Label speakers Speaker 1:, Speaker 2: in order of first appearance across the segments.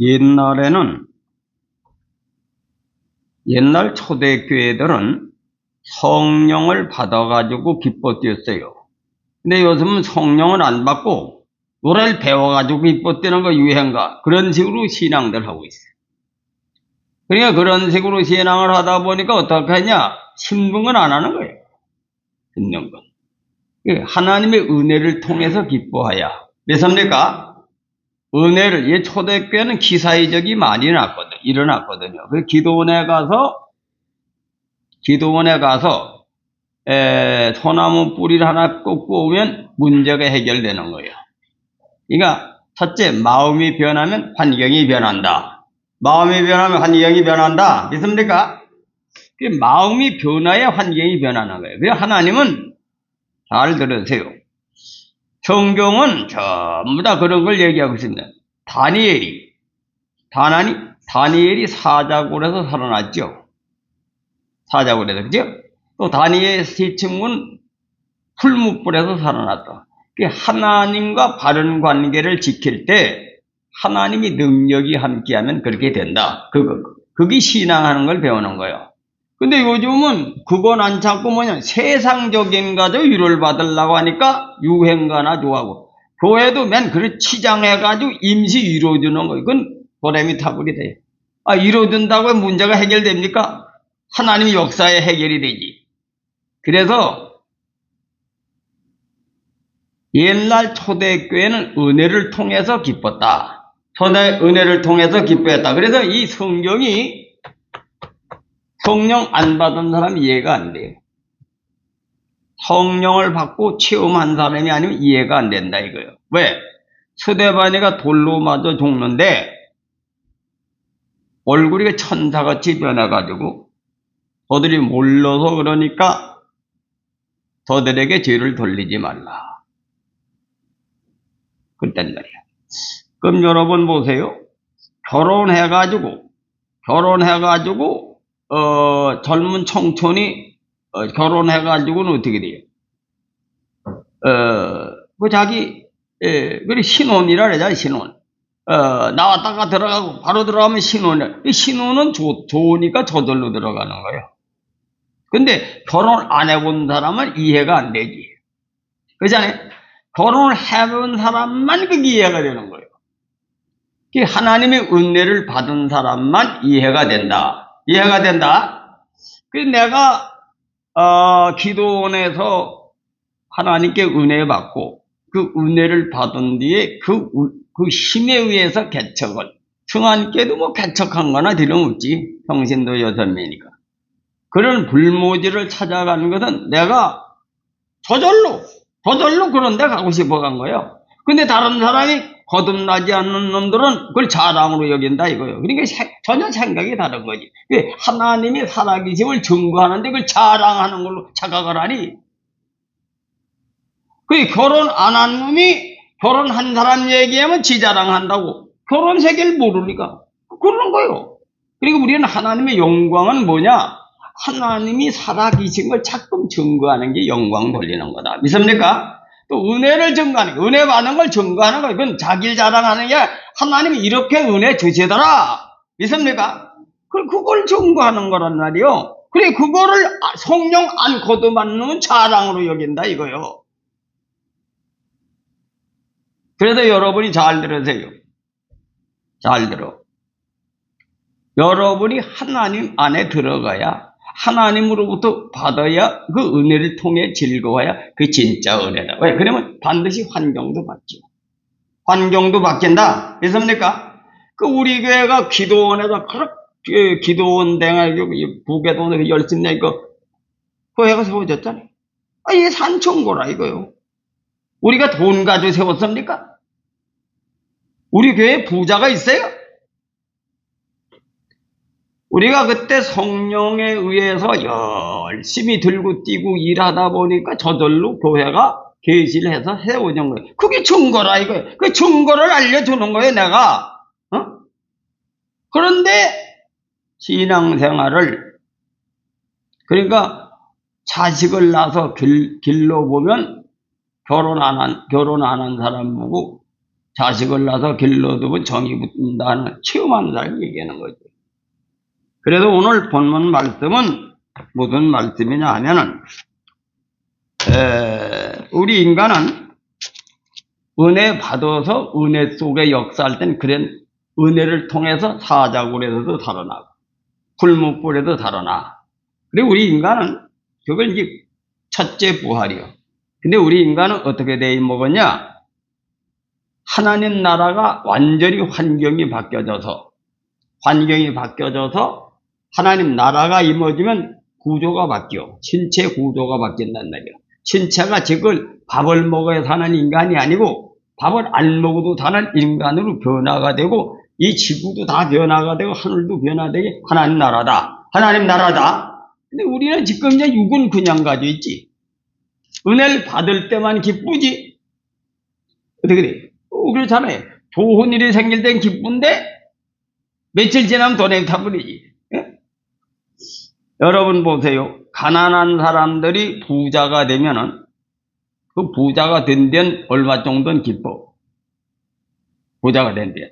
Speaker 1: 옛날에는 옛날 초대교회들은 성령을 받아가지고 기뻐 뛰었어요. 근데 요즘은 성령을 안 받고 노래를 배워가지고 기뻐 뛰는 거 유행가 그런 식으로 신앙들 하고 있어요. 그러니까 그런 식으로 신앙을 하다 보니까 어떻게 하냐? 신분은 안 하는 거예요. 듣는 건. 하나님의 은혜를 통해서 기뻐하야. 왜 삽니까? 은혜를, 이 초대교회는 기사의적이 많이 일어났거든요. 그 기도원에 가서, 소나무 뿌리를 하나 꽂고 오면 문제가 해결되는 거예요. 그러니까, 첫째, 마음이 변하면 환경이 변한다. 마음이 변하면 환경이 변한다. 믿습니까? 그 마음이 변해야 환경이 변하는 거예요. 그래서 하나님은, 잘 들으세요. 성경은 전부 다 그런 걸 얘기하고 있습니다. 다니엘이 사자굴에서 살아났죠. 사자굴에서, 그죠? 또 다니엘 시침은 풀무불에서 살아났다. 하나님과 바른 관계를 지킬 때 하나님이 능력이 함께하면 그렇게 된다. 그게 신앙하는 걸 배우는 거예요. 근데 요즘은 그건 안 참고 세상적인 가지고 위로를 받으려고 하니까 유행가나 좋아하고 교회도 맨 그걸 치장해가지고 임시 위로 주는 거. 이건 보람이 타불이 돼요. 위로 준다고 문제가 해결됩니까? 하나님의 역사에 해결이 되지. 그래서 옛날 초대교회는 은혜를 통해서 기뻤다. 은혜를 통해서 기뻐했다. 그래서 이 성경이 성령 안 받은 사람 이해가 안 돼요. 성령을 받고 체험한 사람이 아니면 이해가 안 된다 이거예요. 왜? 스데반이가 돌로 맞아 죽는데 얼굴이 천사같이 변해가지고 저들이 몰라서 그러니까 저들에게 죄를 돌리지 말라. 그랬단 말이야. 그럼 여러분 보세요. 결혼해가지고 젊은 청춘이 결혼해가지고는 어떻게 돼요? 그래 신혼이라 그러잖아요. 신혼. 나왔다가 들어가고 바로 들어가면 신혼이야. 신혼은 좋으니까 저절로 들어가는 거예요. 근데 결혼 안 해본 사람은 이해가 안 되지. 그렇잖아요. 결혼을 해본 사람만 그게 이해가 되는 거예요. 하나님의 은혜를 받은 사람만 이해가 된다. 이해가 된다. 그래서 내가 기도원에서 하나님께 은혜 받고 그 은혜를 받은 뒤에 그 힘에 의해서 개척을 승환께도 개척한 거나 다름없지. 평신도 6명이니까. 그런 불모지를 찾아가는 것은 내가 저절로 그런 데 가고 싶어 간 거예요. 근데 다른 사람이 거듭나지 않는 놈들은 그걸 자랑으로 여긴다 이거예요. 그러니까 전혀 생각이 다른 거지. 하나님이 살아계심을 증거하는데 그걸 자랑하는 걸로 착각을 하니. 결혼 안 한 놈이 결혼한 사람 얘기하면 지 자랑한다고. 결혼 세계를 모르니까. 그런 거예요. 그리고 우리는 하나님의 영광은 뭐냐? 하나님이 살아계신 걸 자꾸 증거하는 게 영광 돌리는 거다. 믿습니까? 또 은혜를 증거하는 거, 은혜 받는 걸 증거하는 거, 이건 자기를 자랑하는 게 하나님이 이렇게 은혜 주시더라. 믿습니까? 그걸 증거하는 거란 말이요. 그래, 그거를 성령 안 거듭받는 자랑으로 여긴다 이거요. 그래서 여러분이 잘 들으세요. 잘 들어. 여러분이 하나님 안에 들어가야 하나님으로부터 받아야 그 은혜를 통해 즐거워야 그 진짜 은혜다. 왜? 그러면 반드시 환경도 바뀌어. 환경도 바뀐다. 믿습니까? 우리 교회가 기도원에서 그렇게 기도원 댕하고 부계동에서 열심히 내니까 교회가 세워졌잖아요. 이게 산청고라 이거요. 우리가 돈 가지고 세웠습니까? 우리 교회에 부자가 있어요? 우리가 그때 성령에 의해서 열심히 들고 뛰고 일하다 보니까 저절로 교회가 계시를 해서 세워진 거예요. 그게 증거라 이거예요. 그 증거를 알려주는 거예요, 내가. 그런데 신앙생활을 그러니까 자식을 낳아서 길러 보면 결혼 안 한 사람 보고 자식을 낳아서 길러두면 정이 붙는다는 체험하는 사람이 얘기하는 거죠. 그래서 오늘 본문 말씀은 무슨 말씀이냐 하면은, 우리 인간은 은혜 받아서 은혜 속에 역사할 땐 그런 은혜를 통해서 사자굴에서도 살아나고, 풀무불에도 살아나. 그리고 우리 인간은, 그걸 이제 첫째 부활이요. 근데 우리 인간은 어떻게 돼 먹었냐? 하나님 나라가 완전히 환경이 바뀌어져서 하나님 나라가 임해지면 구조가 바뀌어. 신체 구조가 바뀐단 말이야. 신체가 지금 밥을 먹어야 사는 인간이 아니고 밥을 안 먹어도 사는 인간으로 변화가 되고 이 지구도 다 변화가 되고 하늘도 변화되게 하나님 나라다. 하나님 나라다. 근데 우리는 지금 이제 육은 그냥 가지고 있지. 은혜를 받을 때만 기쁘지. 어떻게 돼? 그렇잖아요. 좋은 일이 생길 땐 기쁜데 며칠 지나면 돈에 타버리지. 예? 여러분 보세요. 가난한 사람들이 부자가 되면은 그 부자가 된 데는 얼마 정도는 기뻐. 부자가 된 데.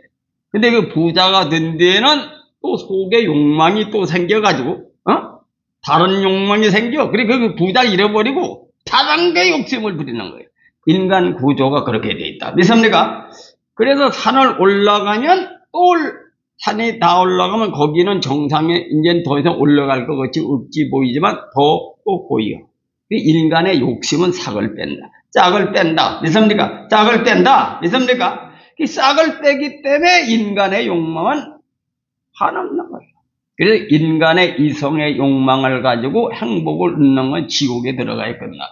Speaker 1: 근데 그 부자가 된 데는 또 속에 욕망이 또 생겨가지고, 다른 욕망이 생겨. 그래, 그 부자 잃어버리고 다른 게 욕심을 부리는 거예요. 인간 구조가 그렇게 돼 있다. 믿습니까? 그래서 산을 올라가면 또 산이 다 올라가면 거기는 정상에 이제 더 이상 올라갈 것 같이 없지 보이지만 더 또 보여. 인간의 욕심은 삭을 뺀다. 짝을 뺀다. 믿습니까? 짝을 뺀다. 믿습니까? 이 싹을 빼기 때문에 인간의 욕망은 한없는 거예요. 그래서 인간의 이성의 욕망을 가지고 행복을 얻는 건 지옥에 들어가야 끝나.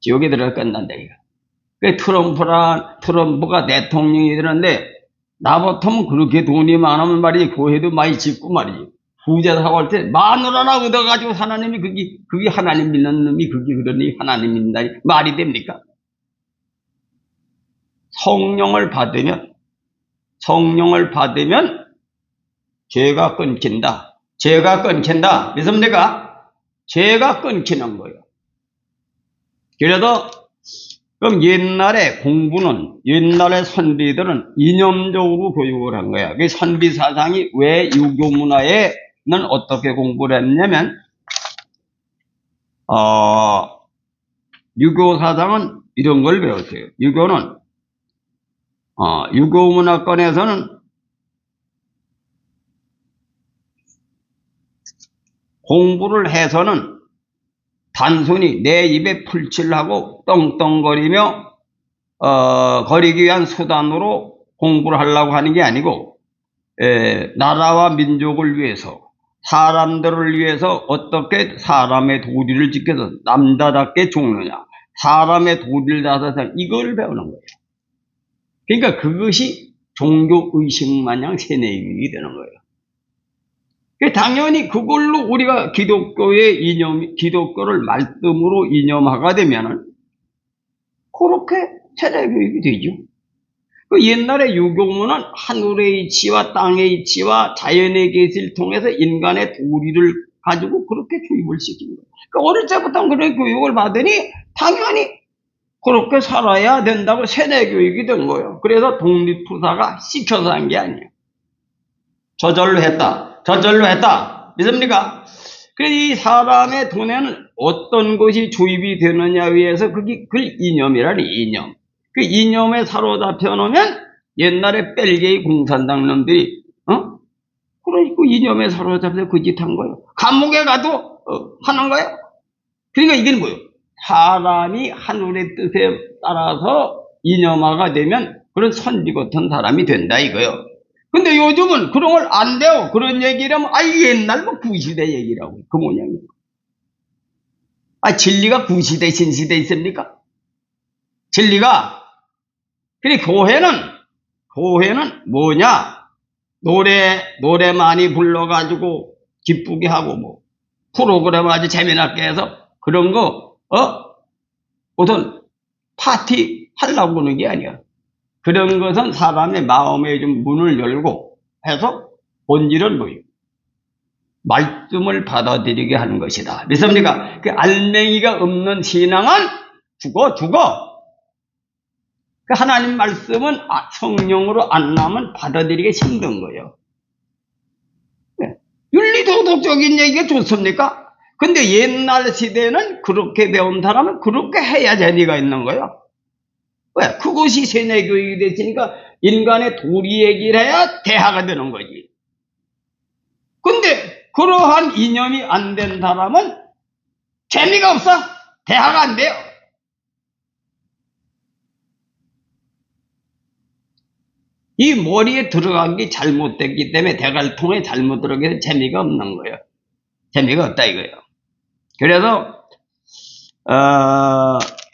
Speaker 1: 지옥에 들어가 끝난다, 이거. 그 트럼프가 대통령이 되는데, 나 같으면 그렇게 돈이 많으면 말이지, 교회도 많이 짓고 말이지. 부자 사고 할 때, 마누라나 얻어가지고 하나님이, 그게 하나님 믿는 놈이, 그게 그러니 하나님 믿는다. 말이 됩니까? 성령을 받으면 죄가 끊긴다. 죄가 끊긴다. 믿습니까? 죄가 끊기는 거예요. 그래도 그럼 옛날에 선비들은 이념적으로 교육을 한 거야. 그 선비 사상이 왜 유교 문화에는 어떻게 공부를 했냐면, 유교 사상은 이런 걸 배웠어요. 유교 문화권에서는 공부를 해서는 단순히 내 입에 풀칠하고 떵떵거리며 거리기 위한 수단으로 공부를 하려고 하는 게 아니고 나라와 민족을 위해서 사람들을 위해서 어떻게 사람의 도리를 지켜서 남자답게 죽느냐, 사람의 도리를 다져서 이걸 배우는 거예요. 그러니까 그것이 종교의식 마냥 세뇌교육이 되는 거예요. 당연히 그걸로 우리가 기독교를 말씀으로 이념화가 되면은 그렇게 세례교육이 되죠. 그 옛날에 유교문은 하늘의 이치와 땅의 이치와 자연의 계시를 통해서 인간의 도리를 가지고 그렇게 교육을 시킨 거예요. 그러니까 어릴 때부터 그런 교육을 받으니 당연히 그렇게 살아야 된다고 세뇌교육이 된 거예요. 그래서 독립투사가 시켜서 한 게 아니에요. 저절로 했다. 믿습니까? 그래서 이 사람의 돈에는 어떤 것이 주입이 되느냐에 의해서 그게 이념이라니, 이념. 그 이념에 사로잡혀 놓으면 옛날에 벨기에 공산당 놈들이, 그러니까 이념에 사로잡혀 그 짓 한 거예요. 감옥에 가도, 하는 거예요. 그러니까 이게 뭐예요? 사람이 하늘의 뜻에 따라서 이념화가 되면 그런 선비 같은 사람이 된다 이거예요. 근데 요즘은 그런 걸 안 돼요. 그런 얘기를 하면, 옛날 구시대 얘기라고. 그 모양이에요. 진리가 구시대, 신시대 있습니까? 진리가. 그래, 교회는 뭐냐? 노래 많이 불러가지고 기쁘게 하고, 프로그램 아주 재미나게 해서 그런 거, 어떤 파티 하려고 그러는 게 아니야. 그런 것은 사람의 마음에 좀 문을 열고 해서 본질은 뭐예요? 말씀을 받아들이게 하는 것이다. 믿습니까? 그 알맹이가 없는 신앙은 죽어. 하나님 말씀은 성령으로 안 나면 받아들이기 힘든 거예요. 윤리도덕적인 얘기가 좋습니까? 근데 옛날 시대는 그렇게 배운 사람은 그렇게 해야 재미가 있는 거예요. 왜? 그것이 세뇌교육이 됐으니까 인간의 도리 얘기를 해야 대화가 되는 거지. 근데 그러한 이념이 안 된 사람은 재미가 없어. 대화가 안 돼요. 이 머리에 들어간 게 잘못됐기 때문에 대화를 통해 잘못 들어가게 해서 재미가 없는 거예요. 재미가 없다 이거예요. 그래서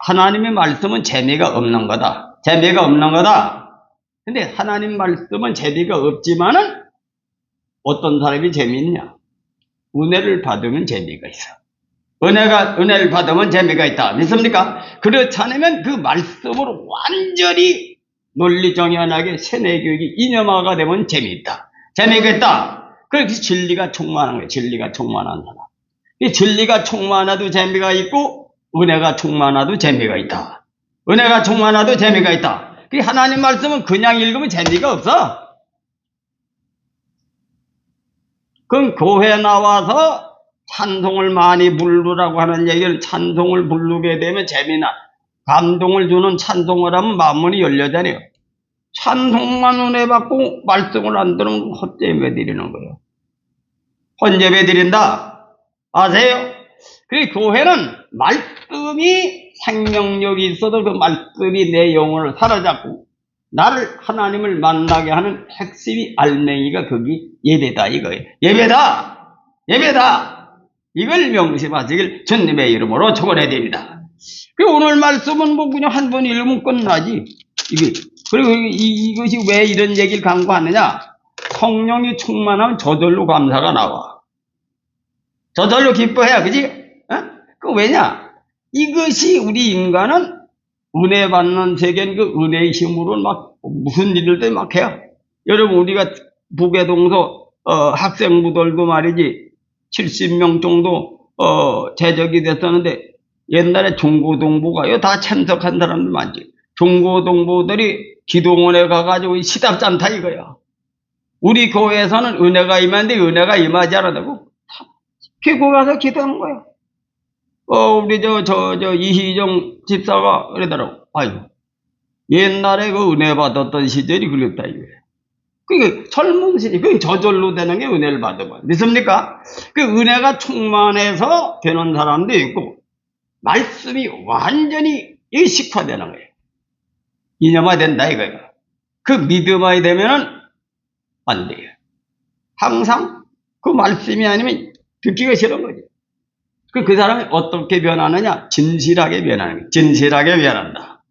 Speaker 1: 하나님의 말씀은 재미가 없는 거다. 재미가 없는 거다. 근데 하나님 말씀은 재미가 없지만은 어떤 사람이 재미있냐? 은혜를 받으면 재미가 있어. 은혜를 받으면 재미가 있다. 믿습니까? 그렇지 않으면 그 말씀으로 완전히 논리정연하게 세뇌교육이 이념화가 되면 재미있다. 재미가 있다. 그래서 진리가 충만한 거예요. 진리가 충만한 사람. 이 진리가 충만해도 재미가 있고 은혜가 충만해도 재미가 있다. 은혜가 충만해도 재미가 있다. 그 하나님 말씀은 그냥 읽으면 재미가 없어. 그럼 교회 나와서 찬송을 많이 부르라고 하는 얘기를 찬송을 부르게 되면 재미나 감동을 주는 찬송을 하면 마음문이 열려잖아요. 찬송만 은혜 받고 말씀을 안 들으면 헛예배 드리는 거예요. 헛예배 드린다. 아세요? 그 교회는 말씀이 생명력이 있어도 그 말씀이 내 영혼을 사로잡고 나를 하나님을 만나게 하는 핵심이 알맹이가 거기 예배다 이거예요. 예배다. 예배다. 이걸 명심하시길 주님의 이름으로 축원해 드립니다. 오늘 말씀은 뭐 그냥 한 번 읽으면 끝나지. 그리고 이것이 왜 이런 얘기를 강구하느냐? 성령이 충만하면 저절로 감사가 나와. 저절로 기뻐해야, 그지? 그 왜냐? 이것이 우리 인간은 은혜 받는 세계는 그 은혜의 힘으로 막 무슨 일들도 막 해요. 여러분, 우리가 북해동서 학생부들도 말이지 70명 정도 제적이 됐었는데 옛날에 중고동부가요 다 참석한 사람들 많지. 중고동부들이 기도원에 가가지고 시답잔타 이거야. 우리 교회에서는 은혜가 임하는데 은혜가 임하지 않았다고 피고 가서 기도한 거야. 우리 이희정 집사가 그러더라고. 아이고, 옛날에 그 은혜 받았던 시절이 그랬다 이거야. 그게 젊은 시절, 그게 저절로 되는 게 은혜를 받으면. 믿습니까? 그 은혜가 충만해서 되는 사람도 있고, 말씀이 완전히 의식화되는 거예요. 이념화된다 이거예요. 그 믿음이 되면은 안 돼요. 항상 그 말씀이 아니면 듣기가 싫은 거지. 그 사람이 어떻게 변하느냐? 진실하게 변하는 거예요. 진실하게 변한다.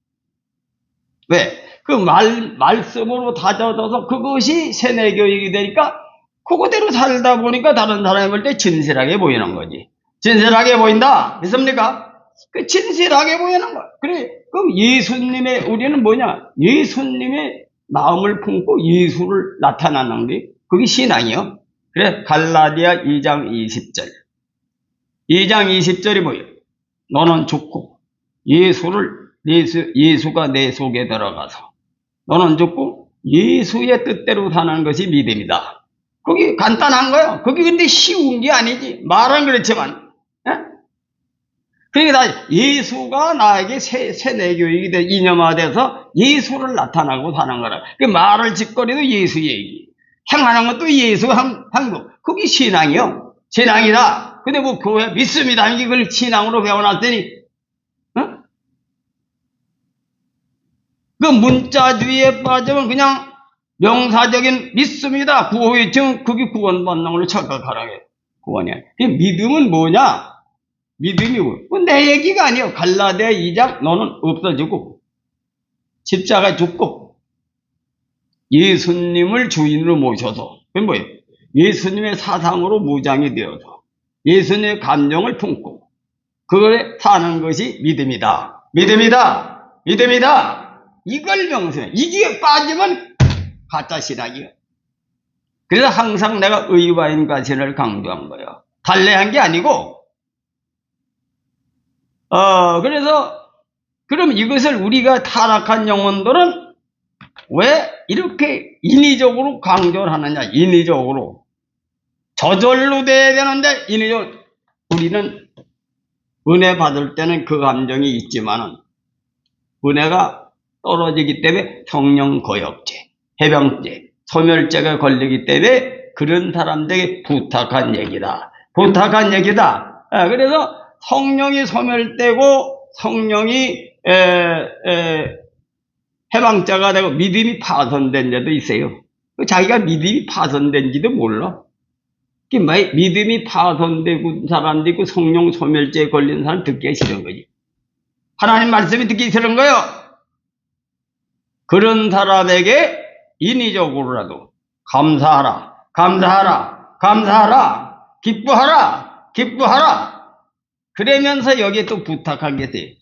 Speaker 1: 왜? 그 말씀으로 다져져서 그것이 세뇌교육이 되니까 그거대로 살다 보니까 다른 사람이 볼 때 진실하게 보이는 거지. 진실하게 보인다. 믿습니까? 그 진실하게 보이는 거야. 그래. 그럼 예수님의, 우리는 뭐냐? 예수님의 마음을 품고 예수를 나타나는 게 그게 신앙이요. 그래. 갈라디아 2장 20절. 2장 20절이 뭐예요? 너는 죽고 예수가 내 속에 들어가서 너는 죽고 예수의 뜻대로 사는 것이 믿음이다. 그게 간단한 거예요. 그게 근데 쉬운 게 아니지. 말은 그렇지만. 그러니까 예수가 나에게 세뇌교육이 돼 이념화돼서 예수를 나타나고 사는 거라. 그 말을 짓거리도 예수 얘기. 행하는 것도 예수 행동. 그게 신앙이요. 신앙이다. 근데 뭐 교회 믿습니다. 이걸 신앙으로 배워놨더니, 그 문자주의에 빠지면 그냥 명사적인 믿습니다. 구호의증, 그게 구원받는 걸로 착각하라게. 구원이야. 그 믿음은 뭐냐? 믿음이 뭐야? 내 얘기가 아니에요. 갈라디아 2장 너는 없어지고 십자가에 죽고 예수님을 주인으로 모셔서 그게 뭐예요? 예수님의 사상으로 무장이 되어서 예수님의 감정을 품고 그걸 사는 것이 믿음이다. 믿음이다. 믿음이다. 이걸 명심해. 이게 빠지면 가짜 신앙이에요. 그래서 항상 내가 의와 인과신을 강조한 거예요. 달래한 게 아니고 그래서 그럼 이것을 우리가 타락한 영혼들은 왜 이렇게 인위적으로 강조를 하느냐? 인위적으로. 저절로 돼야 되는데 인위적으로. 우리는 은혜 받을 때는 그 감정이 있지만은 은혜가 떨어지기 때문에 성령 거역죄, 해병죄, 소멸죄가 걸리기 때문에 그런 사람들에게 부탁한 얘기다. 부탁한 얘기다. 그래서 성령이 소멸되고 성령이 해방자가 되고 믿음이 파손된 자도 있어요. 자기가 믿음이 파손된지도 몰라. 믿음이 파손되고 사람도 있고 성령 소멸죄에 걸린 사람 듣기 싫은 거지. 하나님 말씀이 듣기 싫은 거요. 그런 사람에게 인위적으로라도 감사하라, 감사하라, 감사하라, 기뻐하라, 기뻐하라. 그러면서 여기에 또 부탁한 게 돼요.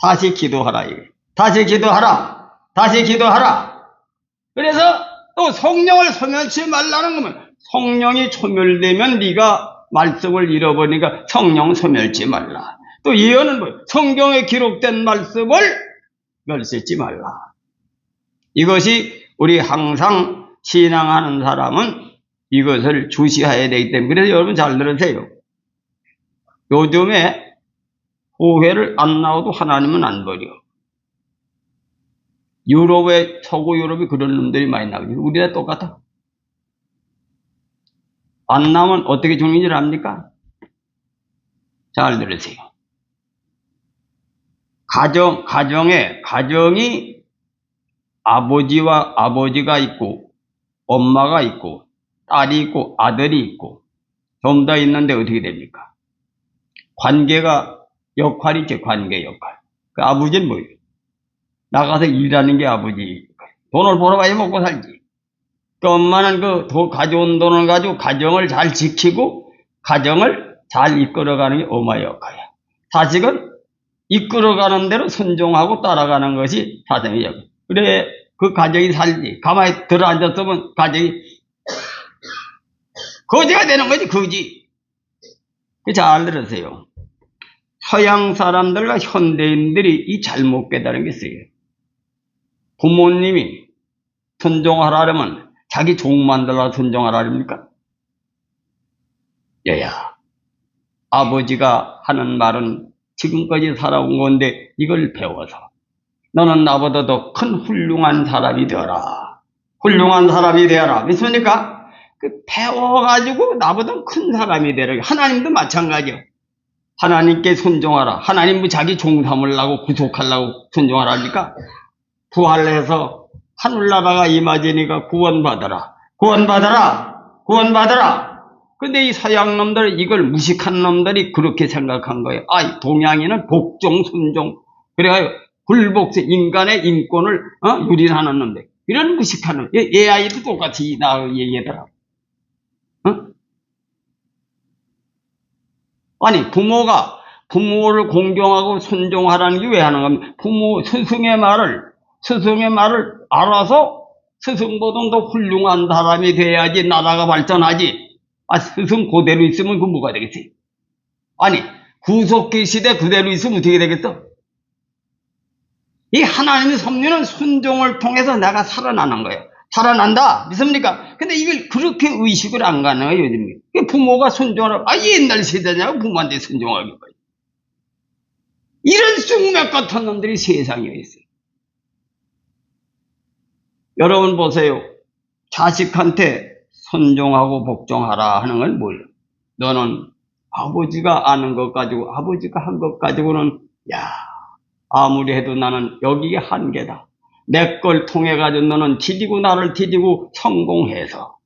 Speaker 1: 다시 기도하라. 다시 기도하라. 다시 기도하라. 그래서 또 성령을 소멸치 말라는 거면 성령이 소멸되면 네가 말씀을 잃어버리니까 성령 소멸치 말라. 또 예언은 뭐 성경에 기록된 말씀을 멸시지 말라. 이것이 우리 항상 신앙하는 사람은 이것을 주시해야 되기 때문에. 그래서 여러분 잘 들으세요. 요즘에 교회를 안 나와도 하나님은 안 버려. 유럽에, 서구 유럽에 그런 놈들이 많이 나오죠. 우리랑 똑같아. 안 나오면 어떻게 죽는 줄 압니까? 잘 들으세요. 가정이 아버지가 있고, 엄마가 있고, 딸이 있고, 아들이 있고, 좀 더 있는데 어떻게 됩니까? 관계가 역할이 있죠, 관계 역할. 그 아버지는 뭐예요? 나가서 일하는 게 아버지. 돈을 벌어봐야 먹고 살지. 그 엄마는 가져온 돈을 가지고 가정을 잘 지키고, 가정을 잘 이끌어가는 게 엄마의 역할이야. 자식은 이끌어가는 대로 순종하고 따라가는 것이 사정의 역할. 그래, 그 가정이 살지. 가만히 들어앉았으면 가정이 거지가 되는 거지, 거지. 잘 들으세요. 서양 사람들과 현대인들이 이 잘못 깨달은 게 있어요. 부모님이 순종하라면 자기 종 만들어 순종하라입니까? 얘야, 아버지가 하는 말은 지금까지 살아온 건데 이걸 배워서 너는 나보다 더 큰 훌륭한 사람이 되어라. 훌륭한 사람이 되어라. 믿습니까? 배워가지고 나보다 큰 사람이 되라. 하나님도 마찬가지요. 하나님께 순종하라. 하나님은 자기 종 삼으려고 구속하려고 순종하라 합니까? 부활해서 하늘나라가 임하지니까 구원받아라. 구원받아라. 구원받아라. 근데 이 서양 놈들, 이걸 무식한 놈들이 그렇게 생각한 거예요. 동양인은 복종, 순종. 그래가지고 굴복세, 인간의 인권을 유린하는 놈들. 이런 무식한 놈. AI도 똑같이 나 얘기하더라. 아니, 부모를 공경하고 순종하라는 게 왜 하는 겁니까? 스승의 말을 알아서 스승보다 더 훌륭한 사람이 돼야지 나라가 발전하지. 스승 그대로 있으면 그 뭐가 되겠어요? 아니, 구속기 시대 그대로 있으면 어떻게 되겠어? 이 하나님의 섭리는 순종을 통해서 내가 살아나는 거예요. 살아난다. 믿습니까? 근데 이걸 그렇게 의식을 안 가는 거예요, 요즘에. 부모가 순종하라고. 옛날 세대냐고 부모한테 순종하기까지. 이런 쑥맥 같은 놈들이 세상에 있어요. 여러분 보세요. 자식한테 순종하고 복종하라 하는 건 뭐예요? 너는 아버지가 아는 것 가지고, 아버지가 한 것 가지고는, 아무리 해도 나는 여기에 한계다. 내 걸 통해 가지고 너는 나를 디디고 성공해서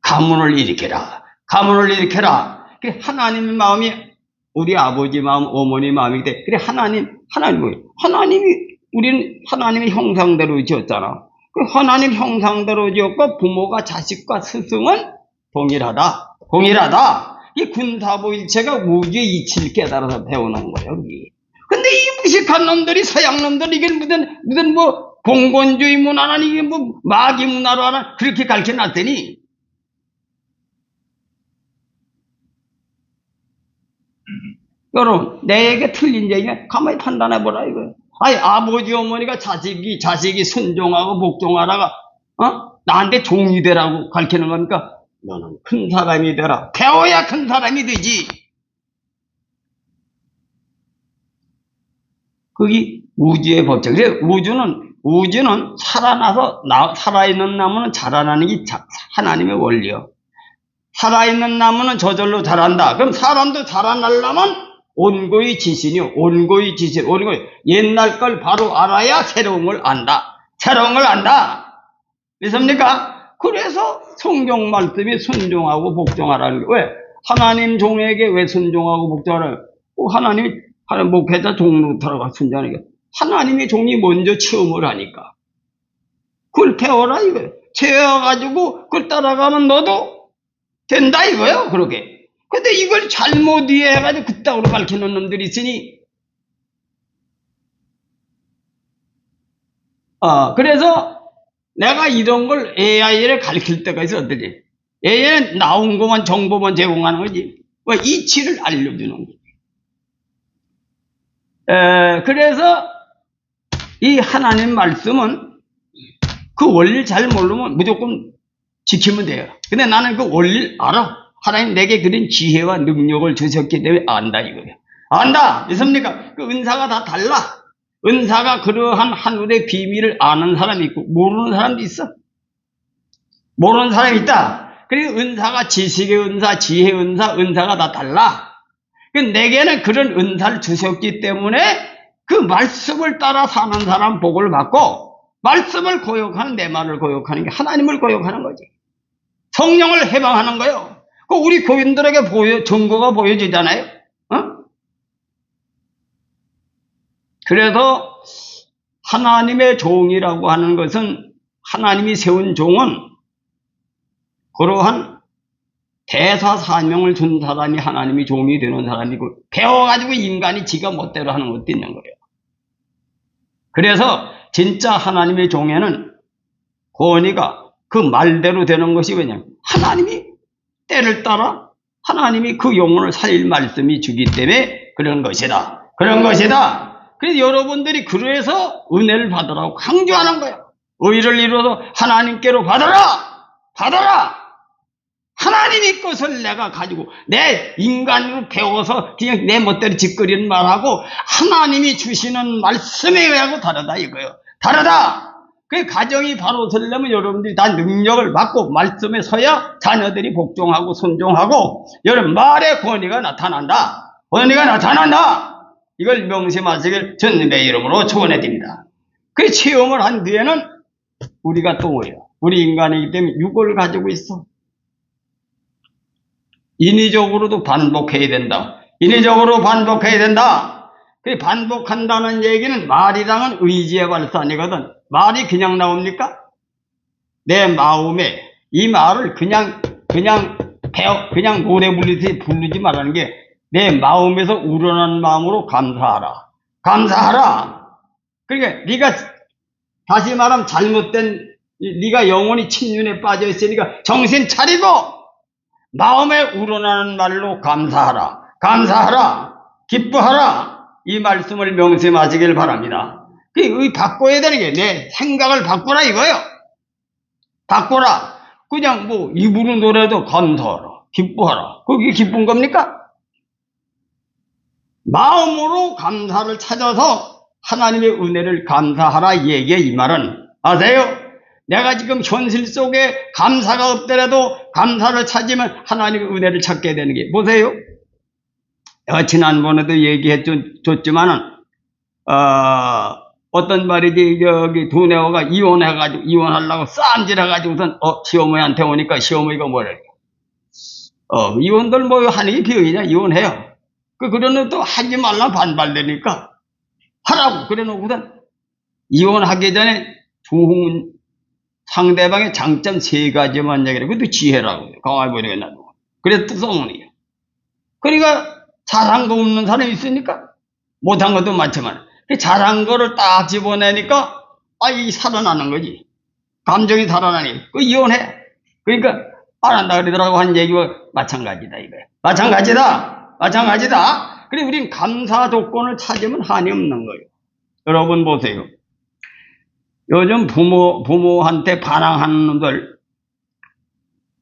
Speaker 1: 가문을 일으켜라. 가문을 일으켜라. 하나님의 마음이 우리 아버지 마음, 어머니 마음이기 때문에. 그래, 하나님 뭐예요? 우리는 하나님의 형상대로 지었잖아. 하나님 형상대로 지었고 부모가 자식과 스승은 동일하다. 이 군사보일체가 우주의 이치를 깨달아서 배우는 거예요, 여기. 근데 이 무식한 놈들이, 서양 놈들이, 이게 무슨 봉건주의 문화나, 이게 마귀 문화로 하나, 그렇게 가르쳐 놨더니, 여러분, 내게 틀린 얘기 가만히 판단해 보라, 이거. 아니, 아버지, 어머니가 자식이 순종하고 복종하다가, 나한테 종이 되라고 가르치는 겁니까? 너는 큰 사람이 되라. 배워야 큰 사람이 되지. 그게 우주의 법칙. 그래서 우주는 살아있는 나무는 자라나는 게 하나님의 원리요. 살아있는 나무는 저절로 자란다. 그럼 사람도 자라나려면 온고의 지신이요. 온고의 지신. 옛날 걸 바로 알아야 새로운 걸 안다. 믿습니까? 그래서 성경 말씀이 순종하고 복종하라는 게 왜? 하나님 종에게 왜 순종하고 복종하라는 하나님이 목회자 종로타라고 순종하는 게 하나님의 종이 먼저 체험을 하니까 그걸 배워라 이거예요. 배워가지고 그걸 따라가면 너도 된다 이거예요. 그러게. 근데 이걸 잘못 이해해가지고 그따구로 가르치는 놈들이 있으니 그래서 내가 이런 걸 AI를 가르칠 때가 있어. 어떠지? AI는 나온 것만 정보만 제공하는 거지. 왜? 이치를 알려주는 거지. 그래서 이 하나님 말씀은 그 원리를 잘 모르면 무조건 지키면 돼요. 근데 나는 그 원리를 알아. 하나님 내게 그런 지혜와 능력을 주셨기 때문에 안다 이거예요. 안다. 믿습니까? 그 은사가 다 달라. 은사가 그러한 하늘의 비밀을 아는 사람이 있고 모르는 사람도 있어. 모르는 사람이 있다. 그리고 은사가 지식의 은사, 지혜의 은사가 다 달라. 내게는 그런 은사를 주셨기 때문에 그 말씀을 따라 사는 사람 복을 받고 말씀을 고역하는 내 말을 고역하는 게 하나님을 고역하는 거지. 성령을 해방하는 거예요. 그 우리 교인들에게 증거가 보여지잖아요. 그래서 하나님의 종이라고 하는 것은 하나님이 세운 종은 그러한 대사 사명을 준 사람이 하나님이 종이 되는 사람이고 배워가지고 인간이 지가 멋대로 하는 것도 있는 거예요. 그래서 진짜 하나님의 종에는 권위가 그 말대로 되는 것이 왜냐하면 하나님이 때를 따라 하나님이 그 영혼을 살릴 말씀이 주기 때문에 그런 것이다. 그래서 여러분들이 그래서 은혜를 받으라고 강조하는 거예요. 의를 이루어서 하나님께로 받아라. 하나님의 것을 내가 가지고 내 인간으로 배워서 그냥 내 멋대로 짓거리는 말하고 하나님이 주시는 말씀에 의하고 다르다 이거예요. 다르다. 그 가정이 바로 서려면 여러분들이 다 능력을 받고 말씀에 서야 자녀들이 복종하고 순종하고 여러분 말의 권위가 나타난다. 이걸 명심하시길 주님의 이름으로 축원해 드립니다. 그 체험을 한 뒤에는 우리가 또 뭐예요? 우리 인간이기 때문에 육을 가지고 있어. 인위적으로도 반복해야 된다. 그 반복한다는 얘기는 말이랑은 의지의 발산이거든. 말이 그냥 나옵니까? 내 마음에 이 말을 그냥 노래 부르지 말라는 게 내 마음에서 우러난 마음으로 감사하라. 그러니까 네가 다시 말하면 잘못된 네가 영혼이 침륜에 빠져 있으니까 정신 차리고 마음에 우러나는 말로 감사하라. 기뻐하라. 이 말씀을 명심하시길 바랍니다. 바꿔야 되는 게 내 생각을 바꾸라 이거예요. 바꿔라. 그냥 입으로 노래도 감사하라. 기뻐하라. 그게 기쁜 겁니까? 마음으로 감사를 찾아서 하나님의 은혜를 감사하라 이 얘기에 이 말은 아세요? 내가 지금 현실 속에 감사가 없더라도 감사를 찾으면 하나님의 은혜를 찾게 되는 게 보세요. 지난번에도 얘기해 줬지만은 어떤 말이지 여기 두뇌가 이혼하려고 쌈질해가지고선 시어머니한테 오니까 시어머니가 뭐래? 이혼들 하는 게 비용이냐? 이혼해요. 그러는 또 하지 말라 반발되니까 하라고 그래놓고선 이혼하기 전에 상대방의 장점 3가지만 얘기를 해. 그것도 지혜라고. 강화해 버리겠나도. 그래서 또 써먹으니까. 그러니까 잘한 거 없는 사람이 있으니까 못한 것도 많지만 잘한 거를 딱 집어내니까 이 살아나는 거지. 감정이 살아나니 이혼해. 그러니까 안 한다 그러더라고 한 얘기와 마찬가지다 이거야. 마찬가지다. 그래 우린 감사 조건을 찾으면 한이 없는 거예요. 여러분 보세요. 요즘 부모한테 반항하는 놈들,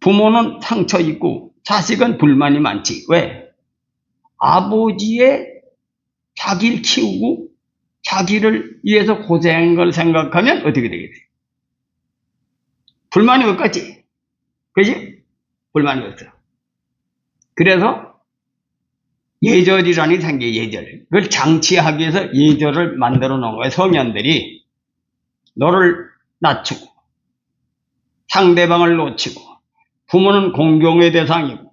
Speaker 1: 부모는 상처 있고 자식은 불만이 많지. 왜? 아버지의 자기를 키우고 자기를 위해서 고생한 걸 생각하면 어떻게 되겠어요? 불만이 없겠지. 그지? 불만이 없어. 그래서 예절이라는 게 생겨, 예절. 그걸 장치하기 위해서 예절을 만들어 놓은 거예요. 성현들이 너를 낮추고 상대방을 놓치고, 부모는 공경의 대상이고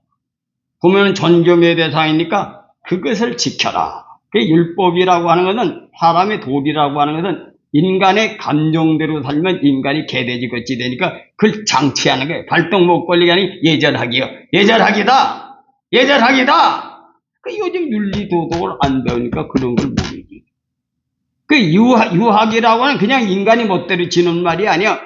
Speaker 1: 부모는 존경의 대상이니까 그것을 지켜라. 그 율법이라고 하는 것은, 사람의 도리라고 하는 것은 인간의 감정대로 살면 인간이 개돼지 같이 되니까 그걸 장치하는 거예요. 발동 못 걸리게 하니 예절하기요. 예절하기다. 예절하기다. 그 요즘 윤리 도덕을 안 배우니까 그런 걸 모르지. 그 유학이라고 하는 그냥 인간이 멋대로 지는 말이 아니야.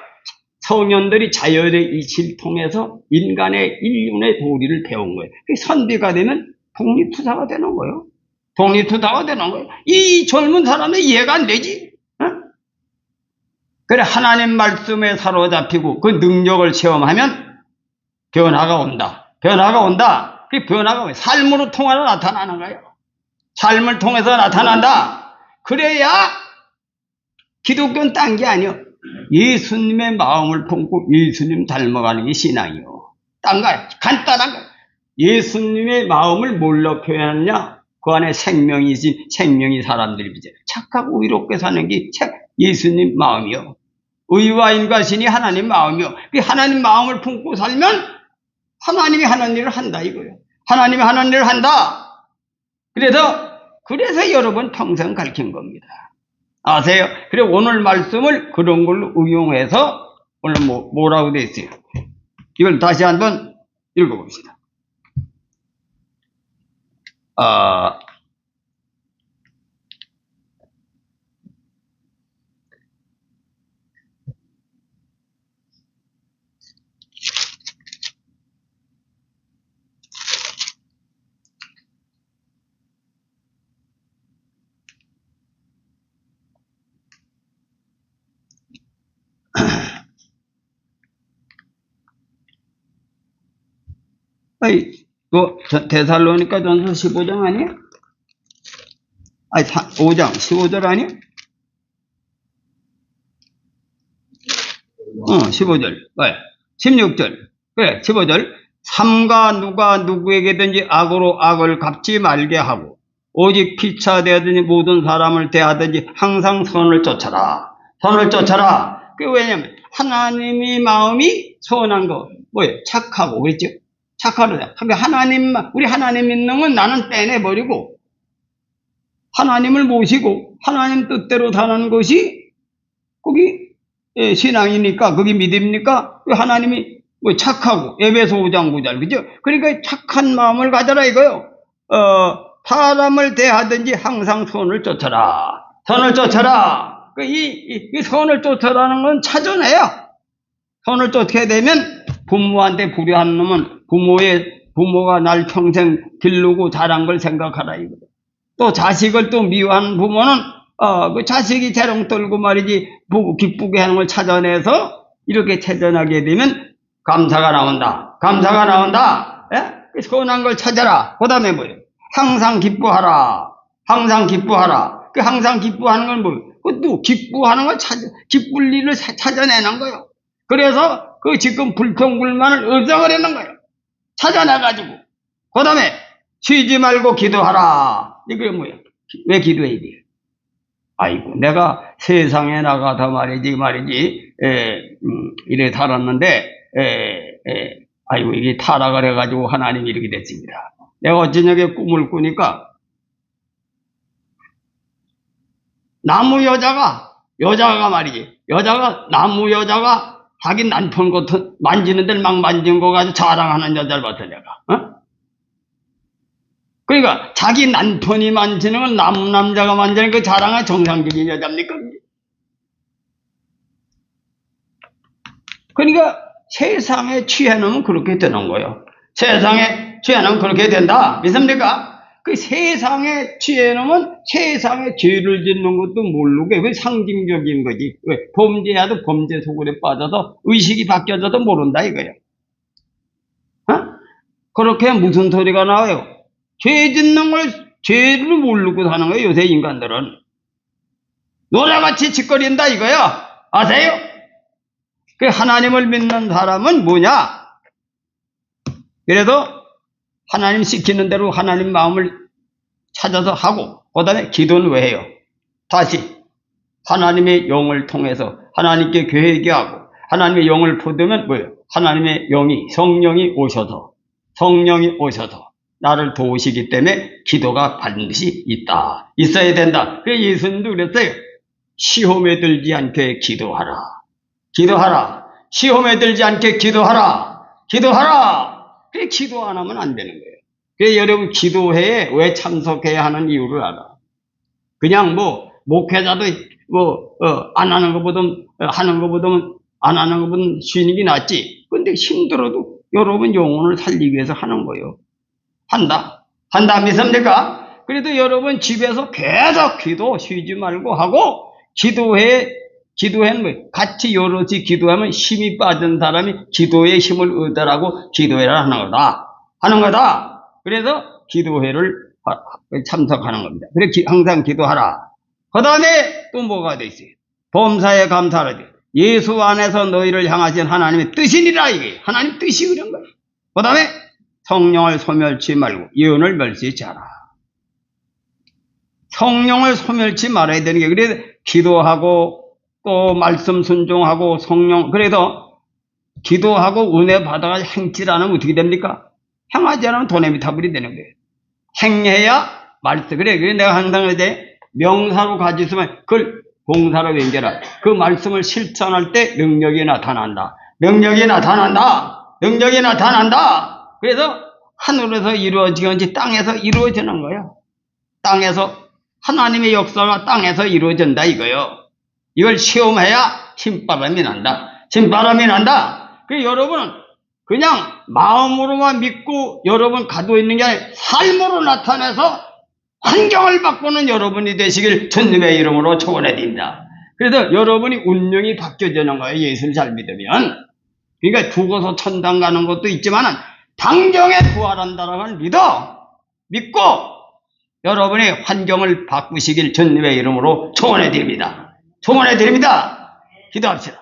Speaker 1: 성현들이 자연의 이치를 통해서 인간의 인륜의 도리를 배운 거예요. 선비가 되면 독립투사가 되는 거예요. 독립투사가 되는 거예요. 이 젊은 사람은 이해가 안 되지. 어? 그래, 하나님 말씀에 사로잡히고 그 능력을 체험하면 변화가 온다. 변화가 온다. 그 변화가 삶으로 통하여 나타나는 거예요. 삶을 통해서 나타난다. 그래야 기독교는 딴 게 아니요. 예수님의 마음을 품고 예수님 닮아가는 게 신앙이요. 딴 거 간단한 거. 예수님의 마음을 뭘로 표현하느냐? 그 안에 생명이지, 생명이 사람들이 비제 착하고 의롭게 사는 게 예수님 마음이요. 의와 인과신이 하나님 마음이요. 그 하나님 마음을 품고 살면 하나님이 하는 일을 한다 이거예요. 하나님이 하는 일을 한다. 그래서 여러분 평생 가르친 겁니다. 아세요? 그래 오늘 말씀을 그런 걸로 응용해서 오늘 뭐라고 돼 있어요? 이걸 다시 한번 읽어봅시다. 데살로니가 전서 15장 아니에요? 아니, 5장, 15절 아니에요? 15절. 왜? 16절. 그래, 15절. 삼가 누가 누구에게든지 악으로 악을 갚지 말게 하고, 오직 피차되든지 모든 사람을 대하든지 항상 선을 쫓아라. 선을 쫓아라. 왜냐면, 하나님의 마음이 선한 거, 뭐예요? 착하고, 그랬죠? 착하다. 그러니까 우리 하나님 믿는 건 나는 빼내버리고, 하나님을 모시고, 하나님 뜻대로 사는 것이, 거기, 신앙이니까, 거기 믿음이니까, 하나님이 착하고, 에베소 5장 9절, 그죠? 그러니까 착한 마음을 가져라 이거요. 사람을 대하든지 항상 선을 쫓아라. 선을 쫓아라. 이 선을 쫓아라는 건 찾아내야. 선을 쫓게 되면, 부모한테 불효한 놈은 부모가 날 평생 기르고 자란 걸 생각하라 이거예요. 또 자식을 또 미워하는 부모는 그 자식이 재롱 떨고 말이지 기쁘게 하는 걸 찾아내서 이렇게 체전하게 되면 감사가 나온다. 감사가 나온다. 예? 선한 걸 찾아라. 그 다음에 뭐예요? 항상 기뻐하라. 항상 기뻐하라. 그 항상 기뻐하는 건 뭐예요? 그것도 기뻐하는 걸 기쁠 일을 찾아내는 거예요. 그래서 그 지금 불평불만을 없애버리는 거예요. 찾아내가지고. 그 다음에 쉬지 말고 기도하라. 이게 뭐야? 왜 기도해야 돼요? 아이고, 내가 세상에 나가다 말이지, 이래 살았는데, 아이고, 이게 타락을 해가지고 하나님이 이렇게 됐습니다. 내가 어쩌냐게 꿈을 꾸니까, 나무 여자가 자기 남편 같은 만지는 데를 막 만진 거 가지고 자랑하는 여자를 봤어, 내가. 그러니까 자기 남편이 만지는 건 남자가 만지는 그 자랑은 정상적인 여자입니까? 그러니까 세상에 취해놓으면 그렇게 되는 거예요. 세상에 취해놓으면 그렇게 된다. 믿습니까? 그 세상에 취해놓으면 세상에 죄를 짓는 것도 모르게 그 상징적인 거지. 왜? 범죄해도 범죄 속으로 빠져서 의식이 바뀌어져도 모른다 이거야. 어? 그렇게 무슨 소리가 나와요? 죄 짓는 걸 죄를 모르고 사는 거예요. 요새 인간들은. 노래같이 짓거린다 이거야. 아세요? 그 하나님을 믿는 사람은 뭐냐? 그래도 하나님 시키는 대로 하나님 마음을 찾아서 하고, 그 다음에 기도는 왜 해요? 다시 하나님의 영을 통해서 하나님께 회개하고 하나님의 영을 받으면 뭐예요? 하나님의 영이 성령이 오셔서 나를 도우시기 때문에 기도가 반드시 있어야 된다. 그래서 예수님도 그랬어요. 시험에 들지 않게 기도하라. 시험에 들지 않게 기도하라. 그래 기도 안 하면 안 되는 거예요. 그래서 여러분 기도회에 왜 참석해야 하는 이유를 알아. 그냥 목회자도 안 하는 것보다 하는 것보다 안 하는 것보다 쉬는 게 낫지. 근데 힘들어도 여러분 영혼을 살리기 위해서 하는 거예요. 한다 믿습니까? 그래도 여러분 집에서 계속 기도 쉬지 말고 하고, 기도회는 뭐 같이 여럿이 기도하면 힘이 빠진 사람이 기도의 힘을 얻으라고 기도회를 하는 거다. 그래서 기도회를 참석하는 겁니다. 그래 항상 기도하라. 그 다음에 또 뭐가 돼 있어요? 범사에 감사하라. 예수 안에서 너희를 향하신 하나님의 뜻이니라. 이게 하나님 뜻이 그런 거예요. 그 다음에 성령을 소멸치 말고 예언을 멸시치 않아. 성령을 소멸치 말아야 되는 게, 그래서 기도하고 또 말씀 순종하고 성령, 그래도 기도하고 은혜 받아가 행치 않으면 어떻게 됩니까? 행하지 않으면 돈의 미타불이 되는 거예요. 행해야 말씀. 그래 내가 항상 이제 명사로 가지고 있으면 그걸 봉사로 연결하. 그 말씀을 실천할 때 능력이 나타난다. 그래서 하늘에서 이루어지건지 땅에서 이루어지는 거예요. 땅에서 하나님의 역사가 땅에서 이루어진다 이거요. 이걸 시험해야 신바람이 난다. 그래서 여러분은 그냥 마음으로만 믿고 여러분 가도 있는 게 아니라 삶으로 나타내서 환경을 바꾸는 여러분이 되시길 주님의 이름으로 축원해 드립니다. 그래서 여러분이 운명이 바뀌어지는 거예요. 예수를 잘 믿으면. 그러니까 죽어서 천당 가는 것도 있지만 당장에 부활한다는 걸 믿고 여러분의 환경을 바꾸시길 주님의 이름으로 축원해 드립니다. 기도합시다.